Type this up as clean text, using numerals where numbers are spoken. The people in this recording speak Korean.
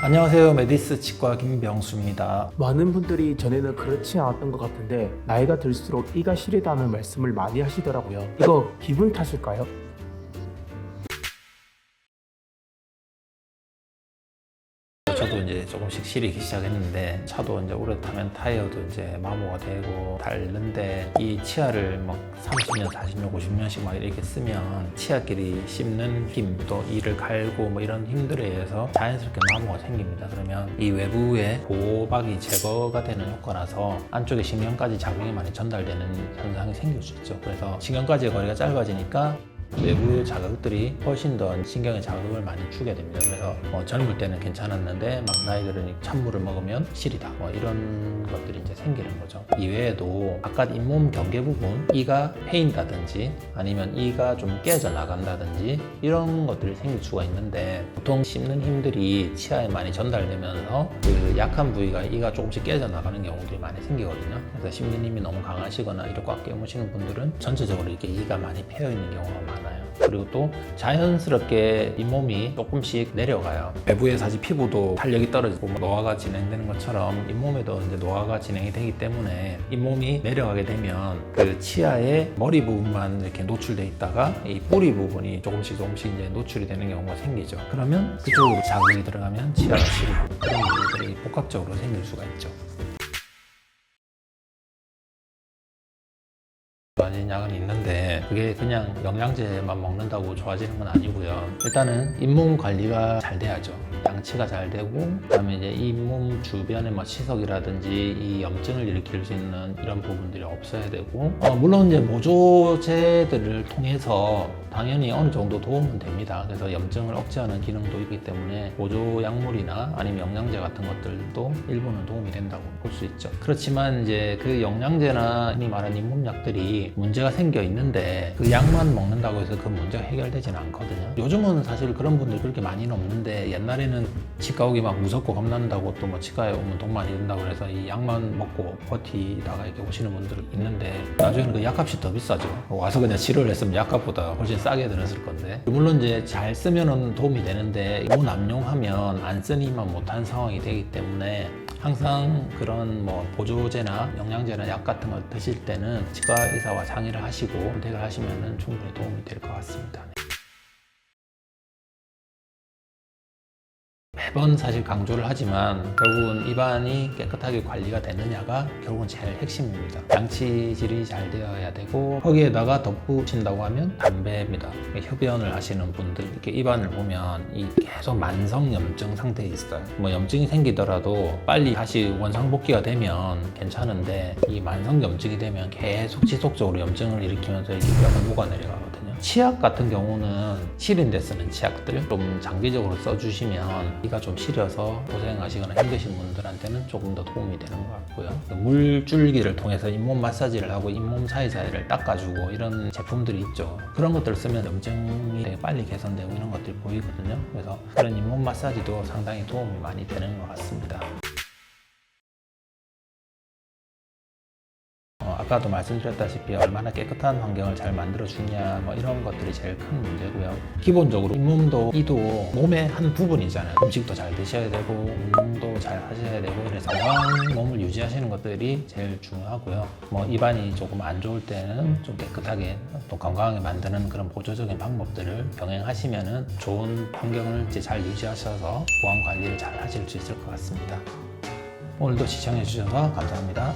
안녕하세요. 메디스 치과 김병수입니다. 많은 분들이 전에는 그렇지 않았던 것 같은데 나이가 들수록 이가 시리다는 말씀을 많이 하시더라고요. 이거 기분 탓일까요? 저도 이제 조금씩 시리기 시작했는데 차도 이제 오래 타면 타이어도 이제 마모가 되고 닳는데 이 치아를 막 30년, 40년, 50년씩 막 이렇게 쓰면 치아끼리 씹는 힘, 또 이를 갈고 뭐 이런 힘들에 의해서 자연스럽게 마모가 생깁니다. 그러면 이 외부의 보호막이 제거가 되는 효과라서 안쪽에 신경까지 자극이 많이 전달되는 현상이 생길 수 있죠. 그래서 신경까지의 거리가 짧아지니까 외부 자극들이 훨씬 더 신경에 자극을 많이 주게 됩니다. 그래서 젊을 때는 괜찮았는데 막 나이 들으니 찬물을 먹으면 시리다 이런 것들이 이제 생기는 거죠. 이외에도 바깥 잇몸 경계 부분 이가 패인다든지 아니면 이가 좀 깨져 나간다든지 이런 것들이 생길 수가 있는데 보통 씹는 힘들이 치아에 많이 전달되면서 그 약한 부위가 이가 조금씩 깨져 나가는 경우들이 많이 생기거든요. 그래서 씹는 힘이 너무 강하시거나 이렇게 꽉 깨무시는 분들은 전체적으로 이렇게 이가 많이 패여 있는 경우가 많아요. 그리고 또 자연스럽게 잇몸이 조금씩 내려가요. 외부의 사실 피부도 탄력이 떨어지고 노화가 진행되는 것처럼 잇몸에도 이제 노화가 진행이 되기 때문에 잇몸이 내려가게 되면 그 치아의 머리 부분만 이렇게 노출돼 있다가 이 뿌리 부분이 조금씩 이제 노출이 되는 경우가 생기죠. 그러면 그쪽으로 자극이 들어가면 치아가 시리고 그런 문제들이 복합적으로 생길 수가 있죠. 좋아지는 약은 있는데 그게 그냥 영양제만 먹는다고 좋아지는 건 아니고요. 일단은 잇몸 관리가 잘 돼야죠. 양치가 잘 되고 그다음에 이제 잇몸 주변에 뭐 치석이라든지 이 염증을 일으킬 수 있는 이런 부분들이 없어야 되고 물론 이제 보조제들을 통해서 당연히 어느 정도 도움은 됩니다. 그래서 염증을 억제하는 기능도 있기 때문에 보조 약물이나 아니면 영양제 같은 것들도 일부는 도움이 된다고 볼 수 있죠. 그렇지만 이제 그 영양제나 흔히 말하는 잇몸약들이 문제가 생겨 있는데 그 약만 먹는다고 해서 그 문제가 해결되지는 않거든요. 요즘은 사실 그런 분들이 그렇게 많이는 없는데 옛날에는 치과 오기 막 무섭고 겁난다고 또 뭐 치과에 오면 돈 많이 든다고 그래서 이 약만 먹고 버티다가 이렇게 오시는 분들이 있는데 나중에는 그 약값이 더 비싸죠. 와서 그냥 치료를 했으면 약값보다 훨씬 싸게 들었을 건데 물론 이제 잘 쓰면은 도움이 되는데 너무 남용하면 안 쓰니만 못한 상황이 되기 때문에 항상 그런 뭐 보조제나 영양제나 약 같은 거 드실 때는 치과 의사와 상의를 하시고 선택을 하시면은 충분히 도움이 될 것 같습니다. 매번 사실 강조를 하지만 결국은 입안이 깨끗하게 관리가 되느냐가 결국은 제일 핵심입니다. 양치질이 잘 되어야 되고 거기에다가 덧붙인다고 하면 담배입니다. 흡연을 하시는 분들 이렇게 입안을 보면 이 계속 만성 염증 상태에 있어요. 뭐 염증이 생기더라도 빨리 다시 원상복귀가 되면 괜찮은데 이 만성 염증이 되면 계속 지속적으로 염증을 일으키면서 이렇게 뼈가 녹아내려가거든요. 치약 같은 경우는 시린 데 쓰는 치약들 좀 장기적으로 써주시면 이가 좀 시려서 고생하시거나 힘드신 분들한테는 조금 더 도움이 되는 것 같고요. 물줄기를 통해서 잇몸 마사지를 하고 잇몸 사이사이를 닦아주고 이런 제품들이 있죠. 그런 것들을 쓰면 염증이 되게 빨리 개선되고 이런 것들이 보이거든요. 그래서 그런 잇몸 마사지도 상당히 도움이 많이 되는 것 같습니다. 아까도 말씀드렸다시피 얼마나 깨끗한 환경을 잘 만들어주냐 뭐 이런 것들이 제일 큰 문제고요. 기본적으로 잇몸도 이도 몸의 한 부분이잖아요. 음식도 잘 드셔야 되고 운동도 잘 하셔야 되고 그래서 건강한 몸을 유지하시는 것들이 제일 중요하고요. 뭐 입안이 조금 안 좋을 때는 좀 깨끗하게 또 건강하게 만드는 그런 보조적인 방법들을 병행하시면은 좋은 환경을 이제 잘 유지하셔서 보안 관리를 잘 하실 수 있을 것 같습니다. 오늘도 시청해 주셔서 감사합니다.